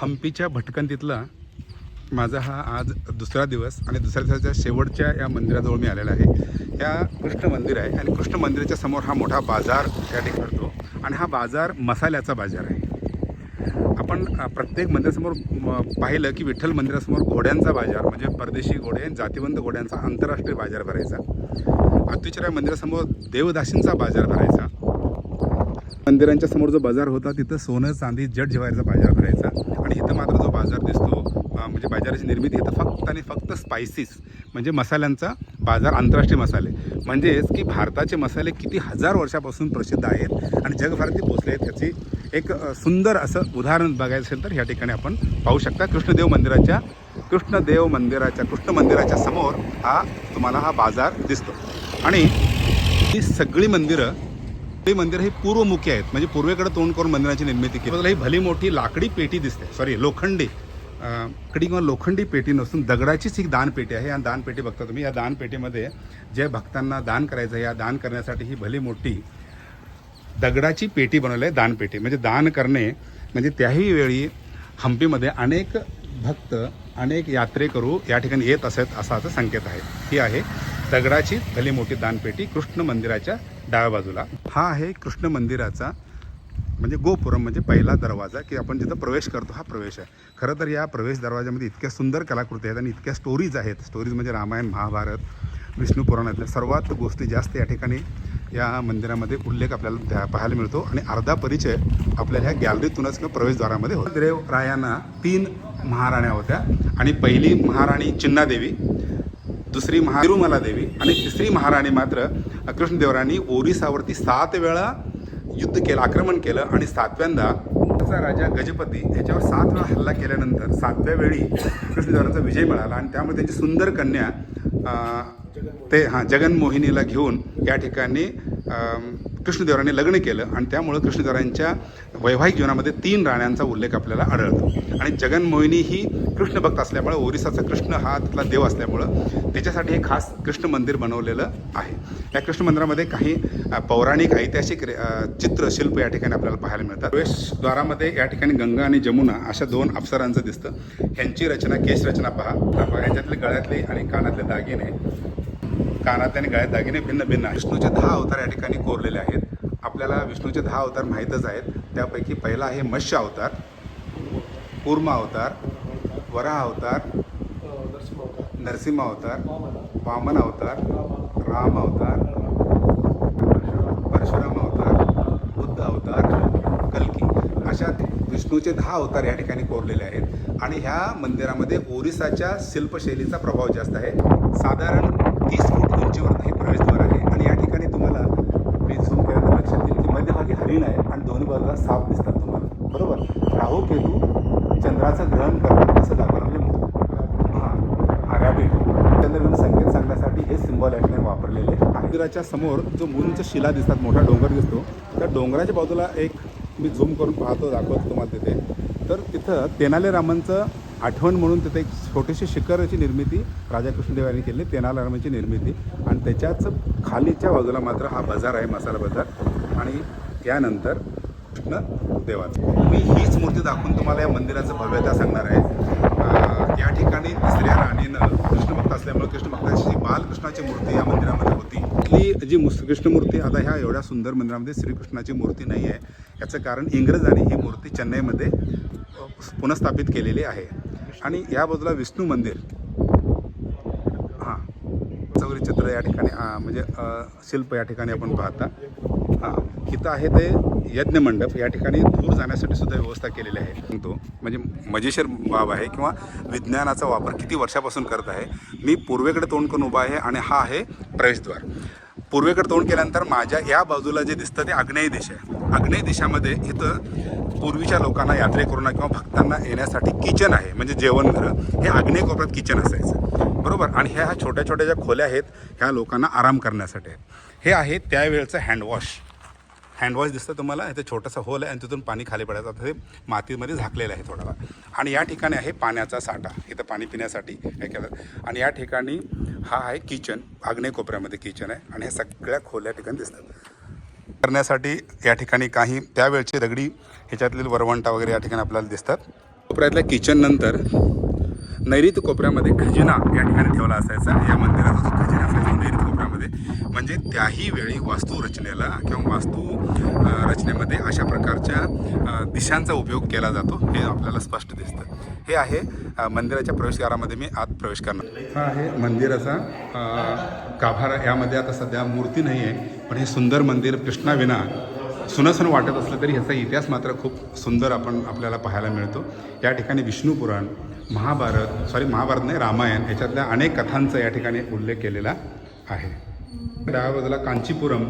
हम्पीच्या भटकंतीतला माझा हा आज दुसरा दिवस आणि दुसऱ्या दिवसाच्या शेवटच्या या मंदिराजवळ मी आलेला आहे। या कृष्ण मंदिर आहे आणि कृष्ण मंदिराच्या समोर हा मोठा बाजार त्या ठिकाणी भरतो आणि हा बाजार मसाल्याचा बाजार आहे। आपण प्रत्येक मंदिरासमोर पाहिलं की विठ्ठल मंदिरासमोर घोड्यांचा बाजार म्हणजे परदेशी घोडे जातीवंत घोड्यांचा आंतरराष्ट्रीय बाजार भरायचा। अत्युचरा मंदिरासमोर देवदासींचा बाजार भरायचा। मंदिरांच्या समोर जो बाजार होता तिथं सोनं चांदी जड जेवायचा बाजार भरायचा आणि इथं मात्र जो बाजार दिसतो म्हणजे बाजाराची निर्मिती इथं फक्त आणि फक्त स्पायसीस म्हणजे मसाल्यांचा बाजार, आंतरराष्ट्रीय मसाले म्हणजेच की भारताचे मसाले किती हजार वर्षापासून प्रसिद्ध आहेत आणि जगभरात ते पोचले आहेत याची एक सुंदर असं उदाहरण बघायचं असेल तर या ठिकाणी आपण पाहू शकता। कृष्ण मंदिराच्या समोर तुम्हाला हा बाजार दिसतो आणि ही सगळी मंदिरं ही पूर्वमुखी आहेत म्हणजे पूर्वेकडे तोंड करून मंदिराची निर्मिती केली। ही भली मोठी लाकडी पेटी दिसते, लोखंडी किंवा लोखंडी पेटी नसून दगडाचीच एक दानपेटी आहे। या दानपेटी बघता तुम्ही, या दानपेटीमध्ये जे भक्तांना दान करायचं आहे या दान करण्यासाठी ही भली मोठी दगडाची पेटी बनवली आहे। दानपेटी म्हणजे दान करणे म्हणजे त्याही वेळी हम्पीमध्ये अनेक भक्त अनेक यात्रेकरू या ठिकाणी येत असत असाचा संकेत आहे। ही आहे दगडाची भली मोठी दानपेटी कृष्ण मंदिराच्या डाव्या बाजूला। हा आहे कृष्ण मंदिराचा म्हणजे गोपुरम म्हणजे पहिला दरवाजा की आपण जिथं प्रवेश करतो हा प्रवेश आहे। खरं तर या प्रवेश दरवाजामध्ये इतक्या सुंदर कलाकृती आहेत आणि इतक्या स्टोरीज आहेत। स्टोरीज म्हणजे रामायण, महाभारत, विष्णू पुराणातल्या सर्वात गोष्टी जास्त या ठिकाणी या मंदिरामध्ये उल्लेख आपल्याला पाहायला मिळतो आणि अर्धा परिचय आपल्याला ह्या गॅलरीतूनच किंवा प्रवेशद्वारामध्ये होतो। देवरायांना 3 महाराण्या होत्या आणि पहिली महाराणी चिन्नादेवी, दुसरी तिरुमला देवी आणि तिसरी महाराणी मात्र कृष्णदेवरायांनी ओरिसावरती 7 वेळा युद्ध केलं, आक्रमण केलं आणि 7व्यांदा राजा गजपती ह्याच्यावर 7 वेळा हल्ला केल्यानंतर 7व्या वेळी कृष्णदेवरायांचा विजय मिळाला आणि त्यामुळे त्यांची सुंदर कन्या जगनमोहिनीला घेऊन या ठिकाणी कृष्णदेवरायांनी लग्न केलं आणि त्यामुळे कृष्णदेवरायांच्या वैवाहिक जीवनामध्ये 3 राण्यांचा उल्लेख आपल्याला आढळतो आणि जगनमोहिनी ही कृष्ण भक्त असल्यामुळे ओरिसाचा कृष्ण हा तिथला देव असल्यामुळं त्याच्यासाठी हे खास कृष्ण मंदिर बनवलेलं आहे। या कृष्ण मंदिरामध्ये काही पौराणिक ऐतिहासिक चित्रशिल्प या ठिकाणी आपल्याला पाहायला मिळतात। प्रवेशद्वारामध्ये या ठिकाणी गंगा आणि जमुना अशा 2 अप्सरांचं दिसतं। ह्यांची रचना, केश रचना पहा, ह्यांच्यातले गळ्यातले आणि कानातले दागिने, कानातले आणि गळ्यात दागिने भिन्न भिन्न आहेत। विष्णूचे 10 अवतार या ठिकाणी कोरलेले आहेत। आपल्याला विष्णूचे 10 अवतार माहीतच आहेत। त्यापैकी पहिला आहे मत्स्य अवतार, कूर्म अवतार, वराह अवतार, नरसिंह अवतार, वामन अवतार, राम अवतार, परशुराम अवतार, बुद्ध अवतार, कल्की अशा विष्णूचे 10 अवतार या ठिकाणी कोरलेले आहेत आणि ह्या मंदिरामध्ये ओरिसाच्या शिल्पशैलीचा प्रभाव जास्त आहे। साधारण 30 फूट उंचीवर हे प्रवेशद्वार आहे आणि या ठिकाणी तुम्हाला मी झूम केल्यानंतर लक्षात येईल की मध्यभागी हरिण आहे आणि दोन्ही बाजूला साप दिसतात तुम्हाला, बरोबर। राहू केतू चंद्राचं ग्रहण करतात असं दाखवलं म्हणजे अरॅबिक चंद्रग्रहण संकेत सांगण्यासाठी हे सिंबॉल या ठिकाणी वापरलेले आहे। मंदिराच्या समोर जो उंच शिला दिसतात, मोठा डोंगर दिसतो, त्या डोंगराच्या बाजूला एक मी झूम करून पाहतो, दाखवतो तुम्हाला तिथे। तर तिथं तेनाली रामांचं आठवण म्हणून तिथे एक छोटीशी शिखराची निर्मिती राजा कृष्णदेवरायांनी केली, तेनाली रामांची निर्मिती आणि त्याच्याच खालीच्या बाजूला मात्र हा बाजार आहे, मसाला बाजार आणि यानंतर कृष्णदेवाचं। मी हीच मूर्ती दाखवून तुम्हाला या मंदिराचं भव्यता सांगणार आहे। या ठिकाणी 3ऱ्या राणीनं कृष्णभक्त असल्यामुळे कृष्णभक्ताची बालकृष्णाची मूर्ती या मंदिरामध्ये होती। ही जी कृष्णमूर्ती आता ह्या एवढ्या सुंदर मंदिरामध्ये श्रीकृष्णाची मूर्ती नाही आहे। याचं कारण इंग्रजांनी ही मूर्ती चेन्नईमध्ये पुनर्स्थापित केलेली आहे आणि या बाजूला विष्णू मंदिर, चौरी चित्र या ठिकाणी म्हणजे शिल्प या ठिकाणी आपण पाहता। इथं आहे ते यज्ञ मंडप, या ठिकाणी दूर जाण्यासाठी सुद्धा व्यवस्था केलेली आहे। तो म्हणजे मजेशीर बाब आहे किंवा विज्ञानाचा वापर किती वर्षापासून करत आहे। मी पूर्वेकडे तोंड करून उभा आहे आणि हा आहे प्रवेशद्वार। पूर्वेकडे तोंड केल्यानंतर माझ्या या बाजूला जे दिसतं ते आग्नेय दिशा आहे। आग्नेय दिशामध्ये इथं पूर्वीच्या लोकांना, यात्रेकरूंना किंवा भक्तांना येण्यासाठी किचन आहे म्हणजे जेवणघरं, हे आग्नेय कोपऱ्यात किचन असायचं, बरोबर। आणि ह्या छोट्या छोट्या ज्या खोल्या आहेत ह्या लोकांना आराम करण्यासाठी आहेत। हे आहे त्यावेळचं हँडवॉश दिसतं तुम्हाला, इथे छोटासा होल आहे आणि तिथून पाणी खाली पडायचं, आता हे मातीमध्ये झाकलेलं आहे थोडा। आणि या ठिकाणी आहे पाण्याचा साठा, इथं पाणी पिण्यासाठी हे केलं आणि या ठिकाणी हा आहे किचन, आग्नेय कोपऱ्यामध्ये किचन आहे आणि ह्या सगळ्या खोल्या ठिकाणी दिसतात। करण्यासाठी या ठिकाणी काही त्यावेळची दगडी ह्याच्यातील वरवंटा वगैरे या ठिकाणी आपल्याला दिसतात। कोपऱ्यातल्या किचन नंतर नैऋत्य कोपऱ्यामध्ये खजिना या ठिकाणी ठेवला असायचा. या मंदिराचा जो खजिना असायचा नैऋत्य कोपऱ्यामध्ये, म्हणजे त्याही वेळी वास्तुरचनेला किंवा रचनेमध्ये अशा प्रकारच्या दिशांचा उपयोग केला जातो हे आपल्याला स्पष्ट दिसतं. हे आहे मंदिराच्या प्रवेशद्वारामध्ये मी आत प्रवेश करणार. हा आहे मंदिराचा गाभारा. यामध्ये आता सध्या मूर्ती नाही आहे, पण हे सुंदर मंदिर कृष्णाविना सुनसन वाटत असलं तरी ह्याचा इतिहास मात्र खूप सुंदर आपल्याला पाहायला मिळतो. या ठिकाणी विष्णू पुराण, महाभारत नाही, रामायण ह्याच्यातल्या अनेक कथांचा या ठिकाणी उल्लेख केलेला आहे. डाव्या बाजूला कांचीपुरम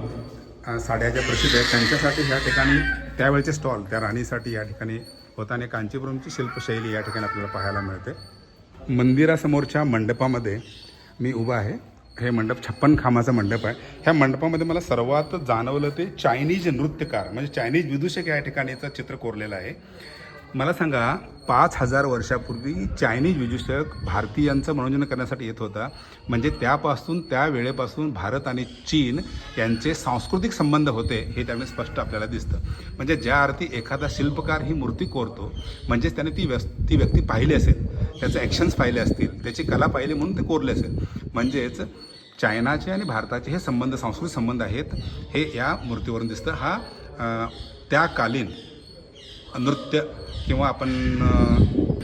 साड्या ज्या प्रसिद्ध आहेत त्यांच्यासाठी ह्या ठिकाणी त्यावेळचे स्टॉल त्या राणीसाठी या ठिकाणी होता आणि कांचीपुरमची शिल्पशैली या ठिकाणी आपल्याला पाहायला मिळते. मंदिरासमोरच्या मंडपामध्ये मी उभा आहे. हे मंडप 56 खांबाचा मंडप आहे. ह्या मंडपामध्ये मला सर्वात जाणवलं ते चायनीज नृत्यकार म्हणजे चायनीज विदूषक या ठिकाणीचं चित्र कोरलेलं आहे. मला सांगा 5000 वर्षापूर्वी चायनीज विदूषक भारतीयांचं मनोरंजन करण्यासाठी येत होता. म्हणजे त्या वेळेपासून भारत आणि चीन यांचे सांस्कृतिक संबंध होते हे त्यामुळे स्पष्ट आपल्याला दिसतं. म्हणजे ज्या अर्थी एखादा शिल्पकार ही मूर्ती कोरतो म्हणजेच त्याने ती व्यक्ती पाहिली असेल, त्याचे ॲक्शन्स पाहिले असतील, त्याची कला पाहिली म्हणून ते कोरले असेल. म्हणजेच चायनाचे आणि भारताचे हे संबंध सांस्कृतिक संबंध आहेत हे या मूर्तीवरून दिसतं. हा त्याकालीन नृत्य किंवा आपण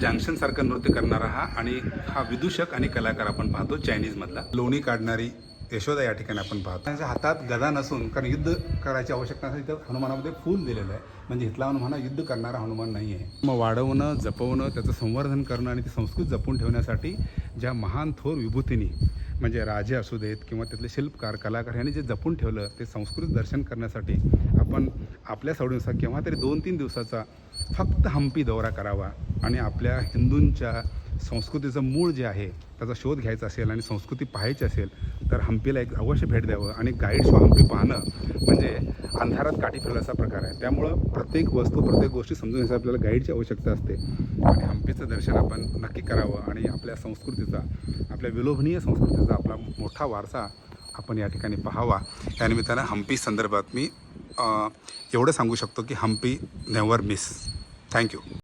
जंक्शनसारखं नृत्य करणारा आणि हा विदूषक आणि कलाकार आपण पाहतो चायनीजमधला. लोणी काढणारी यशोदा या ठिकाणी आपण पाहतो. त्यांच्या हातात गदा नसून, कारण युद्ध करायची आवश्यकता नसेल, तर हनुमानामध्ये फूल दिलेलं आहे. म्हणजे इथला हनुमान हा युद्ध करणारा हनुमान नाही आहे. मग वाढवणं, जपवणं, त्याचं संवर्धन करणं आणि ती संस्कृती जपून ठेवण्यासाठी ज्या महान थोर विभूतींनी म्हणजे राजे असू देत किंवा त्यातले शिल्पकार, कलाकार यांनी जे जपून ठेवलं ते संस्कृत दर्शन करण्यासाठी आपण आपल्या सवडीनुसार केव्हा तरी 2-3 दिवसाचा फक्त हम्पी दौरा करावा आणि आपल्या हिंदूंच्या संस्कृतीचं मूळ जे आहे त्याचा शोध घ्यायचा असेल आणि संस्कृती पाहायची असेल तर हम्पीला एक अवश्य भेट द्यावं. आणि गाईड शो हम्पी पाहणं म्हणजे अंधारात काठी फिरल्याचा प्रकार आहे. त्यामुळं प्रत्येक गोष्टी समजून घ्यायची आपल्याला गाईडची आवश्यकता असते आणि हम्पीचं दर्शन आपण नक्की करावं आणि आपल्या संस्कृतीचा, आपल्या विलोभनीय संस्कृतीचा आपला मोठा वारसा आपण या ठिकाणी पाहावा. या निमित्तानं हम्पी संदर्भात मी एवढं सांगू शकतो की हम्पी नेव्हर मिस. थँक्यू.